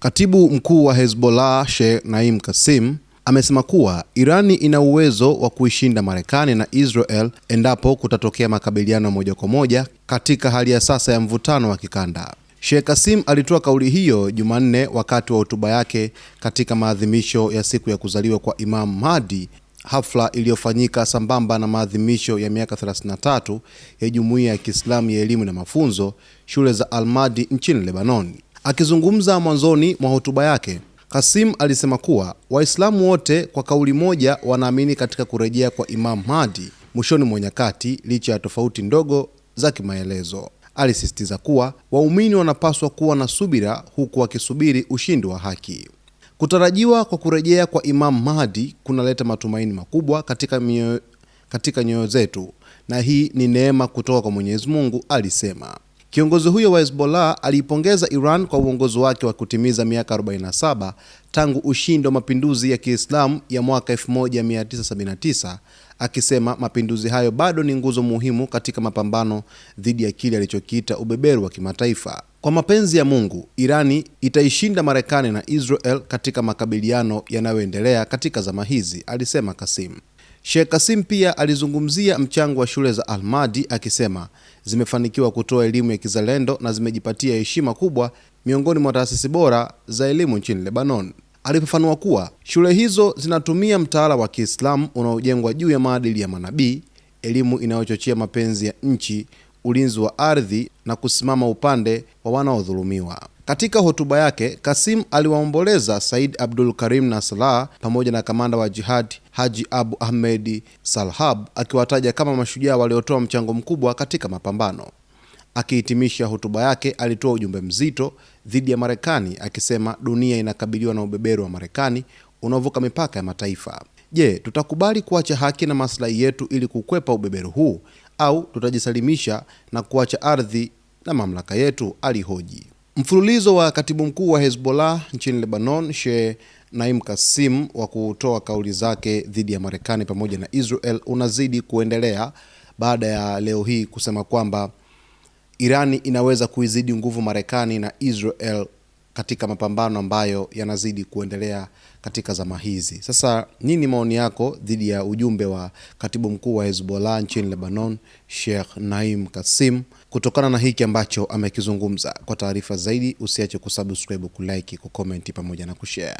Katibu mkuu wa Hezbollah Sheikh Naim Kassem amesema kuwa Irani ina uwezo wa kuishinda Marekani na Israel endapo kutatokea makabiliano moja kwa moja katika hali ya sasa ya mvutano wa kikanda. Sheikh Kassem alitoa kauli hiyo Jumanne wakati wa hotuba yake katika maadhimisho ya siku ya kuzaliwa kwa Imam Mahdi, hafla iliyofanyika sambamba na maadhimisho ya miaka 33 ya Jumuiya ya Kiislamu ya Elimu na Mafunzo, shule za Al-Mahdi nchini Lebanon. Akizungumza mwanzoni mwa hotuba yake, Kassem alisema kuwa Waislamu wote kwa kauli moja wanaamini katika kurejea kwa Imam Mahdi mwishoni mwa nyakati licha ya tofauti ndogo za kimaelezo. Alisisitiza kuwa waumini wanapaswa kuwa na subira huku wakisubiri ushindi wa haki. Kutarajiwa kwa kurejea kwa Imam Mahdi kunaleta matumaini makubwa katika nyoyo zetu, na hii ni neema kutoka kwa Mwenyezi Mungu, alisema. Kiongozi huyo wa Hezbollah aliipongeza Iran kwa uongozi wake wa kutimiza miaka 47 tangu ushindi wa mapinduzi ya Kiislamu ya mwaka 1979, akisema mapinduzi hayo bado ni nguzo muhimu katika mapambano dhidi ya kile alichokiita ubeberu wa kimataifa. Kwa mapenzi ya Mungu, Irani itaishinda Marekani na Israel katika makabiliano yanayoendelea katika zama hizi, alisema Kassem. Sheikh Kassem pia alizungumzia mchango wa shule za Al-Mahdi akisema zimefanikiwa kutoa elimu ya kizalendo na zimejipatia heshima kubwa miongoni mwa taasisi bora za elimu nchini Lebanon. Alifafanua kuwa shule hizo zinatumia mtaala wa Kiislamu unaojengwa juu ya maadili ya manabii, elimu inayochochea mapenzi ya nchi, ulinzi wa ardhi na kusimama upande wa wanaodhulumiwa. Katika hotuba yake, Kassem aliwaomboleza Said Abdul Karim Nasrallah pamoja na kamanda wa jihad Haji Abu Ahmed Salhab, akiwataja kama mashujaa waliotoa mchango mkubwa katika mapambano. Akihitimisha hotuba yake, alitoa ujumbe mzito dhidi ya Marekani akisema dunia inakabiliwa na ubeberu wa Marekani unaovuka mipaka ya mataifa. Je, tutakubali kuacha haki na maslahi yetu ili kukwepa ubeberu huu, au tutajisalimisha na kuacha ardhi na mamlaka yetu, alihoji. Mfululizo wa katibu mkuu wa Hezbollah nchini Lebanon Sheikh Naim Kassem wa kutoa kauli zake dhidi ya Marekani pamoja na Israel unazidi kuendelea baada ya leo hii kusema kwamba Irani inaweza kuizidi nguvu Marekani na Israel katika mapambano ambayo yanazidi kuendelea katika zama hizi. Sasa nini maoni yako dhidi ya ujumbe wa katibu mkuu wa Hezbollah nchini Lebanon Sheikh Naim Kassem kutokana na hiki ambacho amekizungumza? Kwa taarifa zaidi usiache kusubscribe, kulike, kucomment pamoja na kushare.